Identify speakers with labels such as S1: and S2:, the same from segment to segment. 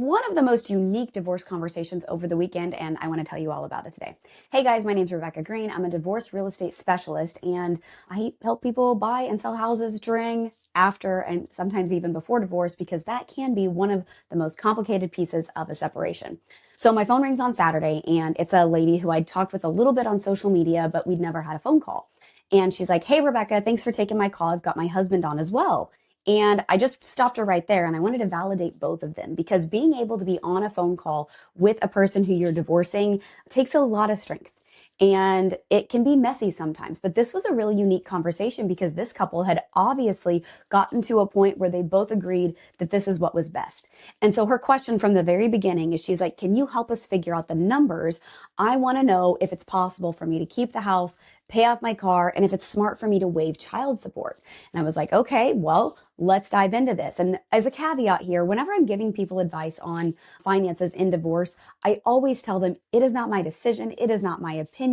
S1: one of the most unique divorce conversations over the weekend, and I want to tell you all about it today. Hey guys, my name's Rebecca Green. I'm a divorce real estate specialist, and I help people buy and sell houses during, after, and sometimes even before divorce because that can be one of the most complicated pieces of a separation. So my phone rings on Saturday, and it's a lady who I'd talked with a little bit on social media, but we'd never had a phone call. And she's like, "Hey, Rebecca, thanks for taking my call. I've got my husband on as well." And I just stopped her right there and I wanted to validate both of them because being able to be on a phone call with a person who you're divorcing takes a lot of strength. And it can be messy sometimes, but this was a really unique conversation because this couple had obviously gotten to a point where they both agreed that this is what was best. And so her question from the very beginning is she's like, "Can you help us figure out the numbers? I want to know if it's possible for me to keep the house, pay off my car, and if it's smart for me to waive child support." And I was like, okay, well, let's dive into this. And as a caveat here, whenever I'm giving people advice on finances in divorce, I always tell them it is not my decision. It is not my opinion.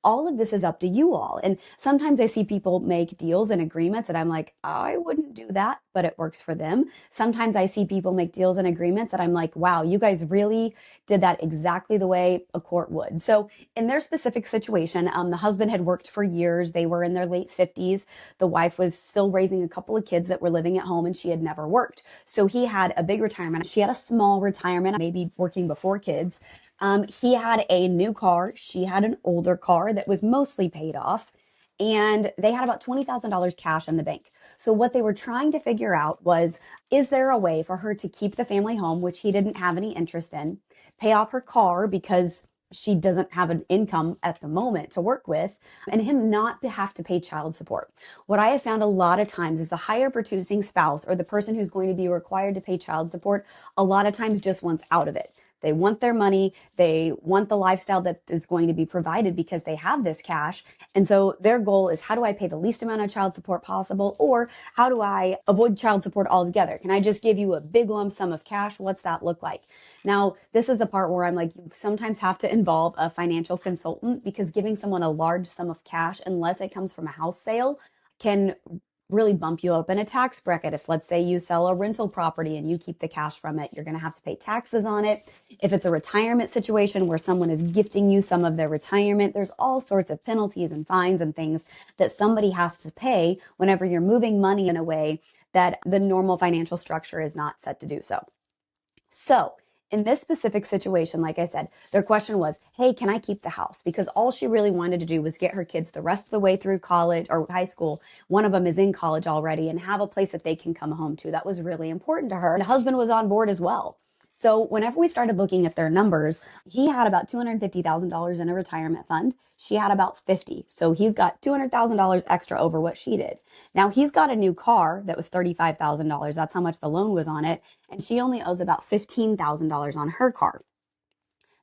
S1: All of this is up to you all. And sometimes I see people make deals and agreements and I'm like, I wouldn't do that, but it works for them. Sometimes I see people make deals and agreements and I'm like, wow, you guys really did that exactly the way a court would. So in their specific situation, the husband had worked for years. They were in their late 50s. The wife was still raising a couple of kids that were living at home and she had never worked. So he had a big retirement. She had a small retirement, maybe working before kids. He had a new car. She had an older car that was mostly paid off. And they had about $20,000 cash in the bank. So what they were trying to figure out was, is there a way for her to keep the family home, which he didn't have any interest in, pay off her car because she doesn't have an income at the moment to work with, and him not have to pay child support. What I have found a lot of times is the higher producing spouse or the person who's going to be required to pay child support, a lot of times just wants out of it. They want their money. They want the lifestyle that is going to be provided because they have this cash. And so their goal is, how do I pay the least amount of child support possible? Or how do I avoid child support altogether? Can I just give you a big lump sum of cash? What's that look like? Now, this is the part where I'm like, you sometimes have to involve a financial consultant because giving someone a large sum of cash, unless it comes from a house sale, can really bump you up in a tax bracket. If, let's say, you sell a rental property and you keep the cash from it, you're going to have to pay taxes on it. If it's a retirement situation where someone is gifting you some of their retirement, there's all sorts of penalties and fines and things that somebody has to pay whenever you're moving money in a way that the normal financial structure is not set to do so. So in this specific situation, like I said, their question was, hey, can I keep the house? Because all she really wanted to do was get her kids the rest of the way through college or high school. One of them is in college already and have a place that they can come home to. That was really important to her. And the husband was on board as well. So whenever we started looking at their numbers, he had about $250,000 in a retirement fund. She had about 50. So he's got $200,000 extra over what she did. Now he's got a new car that was $35,000. That's how much the loan was on it. And she only owes about $15,000 on her car.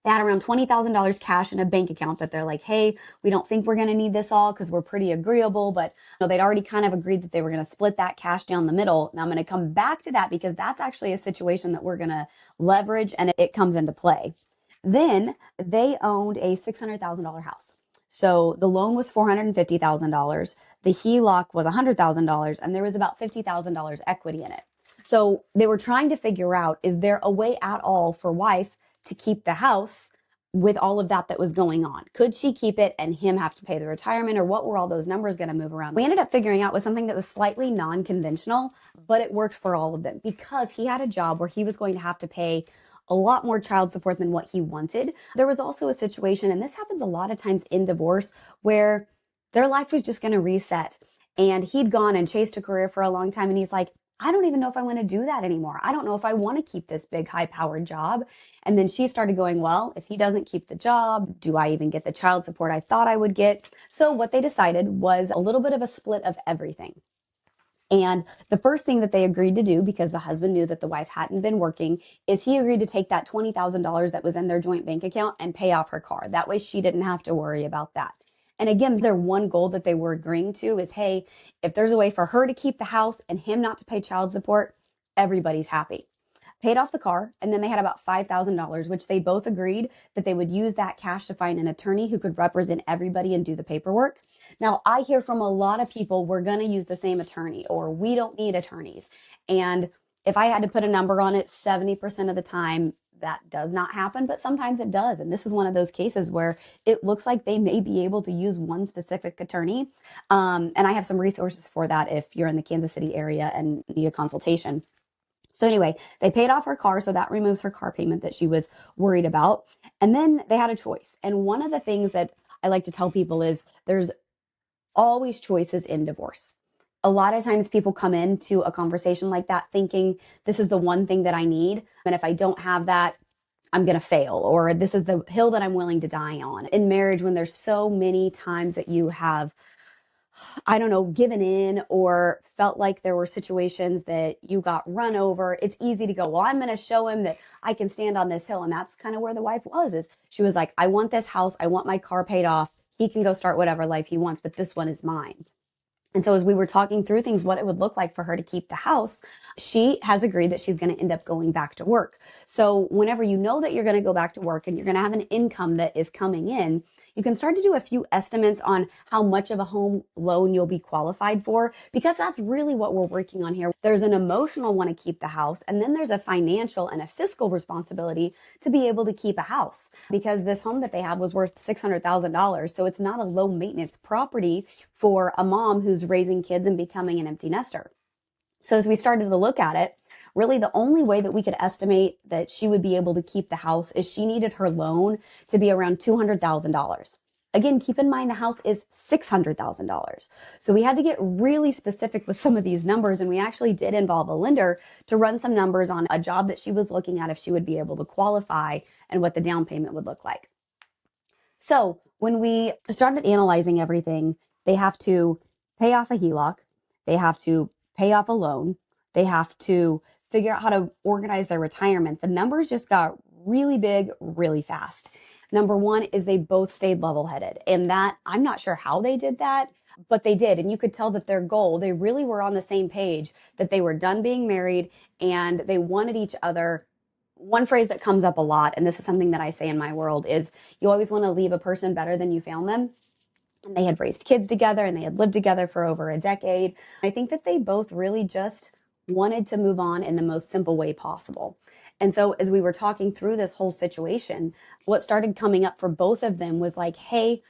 S1: They had around $20,000 cash in a bank account that they're like, hey, we don't think we're going to need this all because we're pretty agreeable. But they'd already kind of agreed that they were going to split that cash down the middle. Now I'm going to come back to that because that's actually a situation that we're going to leverage and it comes into play. Then they owned a $600,000 house. So the loan was $450,000. The HELOC was $100,000 and there was about $50,000 equity in it. So they were trying to figure out, is there a way at all for wife to keep the house with all of that was going on? Could she keep it and him have to pay the retirement, or what were all those numbers going to move around? We ended up figuring out was something that was slightly non-conventional, but it worked for all of them because he had a job where he was going to have to pay a lot more child support than what he wanted. There was also a situation, and this happens a lot of times in divorce, where their life was just going to reset. And he'd gone and chased a career for a long time. And he's like, I don't even know if I want to do that anymore. I don't know if I want to keep this big, high-powered job. And then she started going, well, if he doesn't keep the job, do I even get the child support I thought I would get? So what they decided was a little bit of a split of everything. And the first thing that they agreed to do, because the husband knew that the wife hadn't been working, is he agreed to take that $20,000 that was in their joint bank account and pay off her car. That way she didn't have to worry about that. And again, their one goal that they were agreeing to is, hey, if there's a way for her to keep the house and him not to pay child support, everybody's happy. Paid off the car, and then they had about $5,000, which they both agreed that they would use that cash to find an attorney who could represent everybody and do the paperwork. Now, I hear from a lot of people, we're going to use the same attorney, or we don't need attorneys. And If I had to put a number on it, 70% of the time that does not happen, but sometimes it does. And this is one of those cases where it looks like they may be able to use one specific attorney. And I have some resources for that if you're in the Kansas City area and need a consultation. So anyway, they paid off her car, so that removes her car payment that she was worried about. And then they had a choice. And one of the things that I like to tell people is there's always choices in divorce. A lot of times people come into a conversation like that thinking this is the one thing that I need. And if I don't have that, I'm going to fail, or this is the hill that I'm willing to die on. In marriage, when there's so many times that you have, I don't know, given in or felt like there were situations that you got run over, it's easy to go, well, I'm going to show him that I can stand on this hill. And that's kind of where the wife was, is she was like, I want this house. I want my car paid off. He can go start whatever life he wants, but this one is mine. And so as we were talking through things, what it would look like for her to keep the house, she has agreed that she's going to end up going back to work. So whenever you know that you're going to go back to work and you're going to have an income that is coming in, you can start to do a few estimates on how much of a home loan you'll be qualified for, because that's really what we're working on here. There's an emotional want to keep the house, and then there's a financial and a fiscal responsibility to be able to keep a house, because this home that they have was worth $600,000. So it's not a low maintenance property for a mom who's raising kids and becoming an empty nester. So as we started to look at it, really the only way that we could estimate that she would be able to keep the house is she needed her loan to be around $200,000. Again, keep in mind the house is $600,000. So we had to get really specific with some of these numbers, and we actually did involve a lender to run some numbers on a job that she was looking at if she would be able to qualify and what the down payment would look like. So when we started analyzing everything, they have to pay off a HELOC, they have to pay off a loan, they have to figure out how to organize their retirement. The numbers just got really big, really fast. Number one is they both stayed level-headed, and that I'm not sure how they did that, but they did. And you could tell that their goal, they really were on the same page, that they were done being married and they wanted each other. One phrase that comes up a lot, and this is something that I say in my world, is you always want to leave a person better than you found them. And they had raised kids together and they had lived together for over a decade. I think that they both really just wanted to move on in the most simple way possible. And so as we were talking through this whole situation, what started coming up for both of them was like, hey,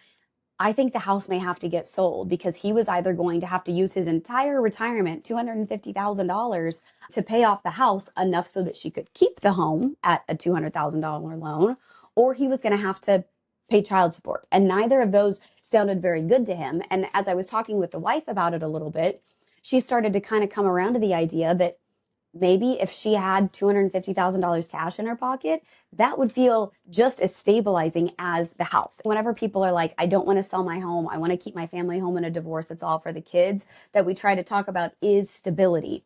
S1: I think the house may have to get sold, because he was either going to have to use his entire retirement, $250,000, to pay off the house, enough so that she could keep the home at a $200,000 loan, or he was going to have to pay child support. And neither of those sounded very good to him. And as I was talking with the wife about it a little bit, she started to kind of come around to the idea that maybe if she had $250,000 cash in her pocket, that would feel just as stabilizing as the house. Whenever people are like, I don't want to sell my home, I want to keep my family home in a divorce, it's all for the kids, that we try to talk about is stability.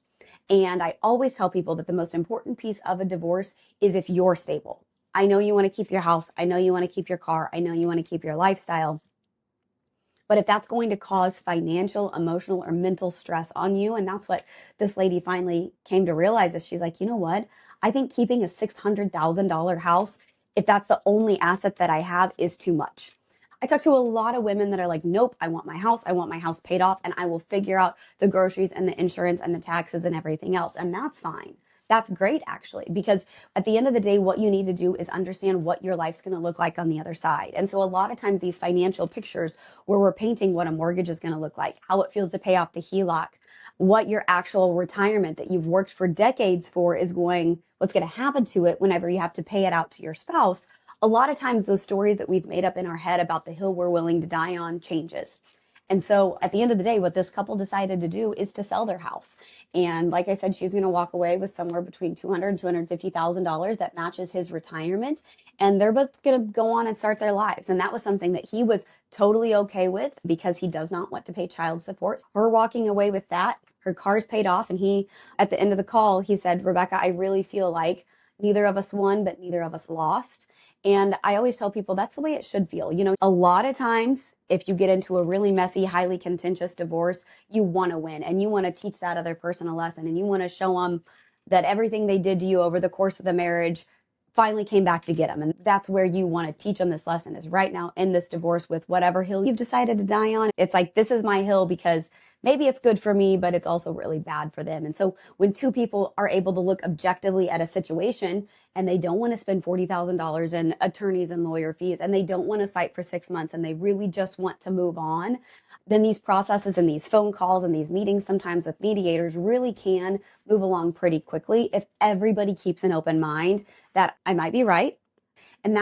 S1: And I always tell people that the most important piece of a divorce is if you're stable. I know you want to keep your house. I know you want to keep your car. I know you want to keep your lifestyle. But if that's going to cause financial, emotional, or mental stress on you, and that's what this lady finally came to realize, is she's like, you know what? I think keeping a $600,000 house, if that's the only asset that I have, is too much. I talk to a lot of women that are like, nope, I want my house paid off, and I will figure out the groceries and the insurance and the taxes and everything else. And that's fine. That's great, actually, because at the end of the day, what you need to do is understand what your life's going to look like on the other side. And so a lot of times these financial pictures where we're painting what a mortgage is going to look like, how it feels to pay off the HELOC, what your actual retirement that you've worked for decades for is going, what's going to happen to it whenever you have to pay it out to your spouse. A lot of times those stories that we've made up in our head about the hill we're willing to die on changes. And so at the end of the day, what this couple decided to do is to sell their house. And like I said, she's going to walk away with somewhere between $200,000 and $250,000 that matches his retirement. And they're both going to go on and start their lives. And that was something that he was totally okay with, because he does not want to pay child support. Her walking away with that, her car's paid off. And he, at the end of the call, he said, Rebecca, I really feel like neither of us won, but neither of us lost. And I always tell people that's the way it should feel. You know, a lot of times, if you get into a really messy, highly contentious divorce, you want to win and you want to teach that other person a lesson, and you want to show them that everything they did to you over the course of the marriage finally came back to get him. And that's where you want to teach them this lesson, is right now in this divorce with whatever hill you've decided to die on. It's like, this is my hill because maybe it's good for me, but it's also really bad for them. And so when two people are able to look objectively at a situation and they don't want to spend $40,000 in attorneys and lawyer fees, and they don't want to fight for 6 months, and they really just want to move on, then these processes and these phone calls and these meetings sometimes with mediators really can move along pretty quickly if everybody keeps an open mind that I might be right. And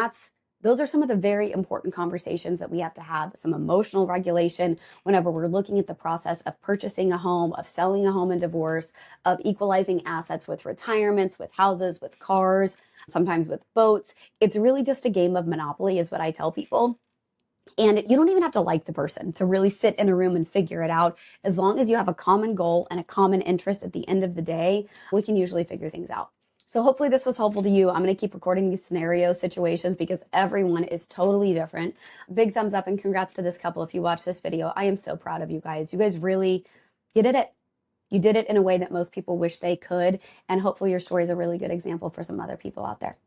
S1: those are some of the very important conversations that we have to have, some emotional regulation whenever we're looking at the process of purchasing a home, of selling a home in divorce, of equalizing assets with retirements, with houses, with cars, sometimes with boats. It's really just a game of Monopoly, is what I tell people. And you don't even have to like the person to really sit in a room and figure it out. As long as you have a common goal and a common interest at the end of the day, we can usually figure things out. So hopefully this was helpful to you. I'm going to keep recording these scenario situations because everyone is totally different. Big thumbs up and congrats to this couple if you watch this video. I am so proud of you guys. You guys really, you did it. You did it in a way that most people wish they could. And hopefully your story is a really good example for some other people out there.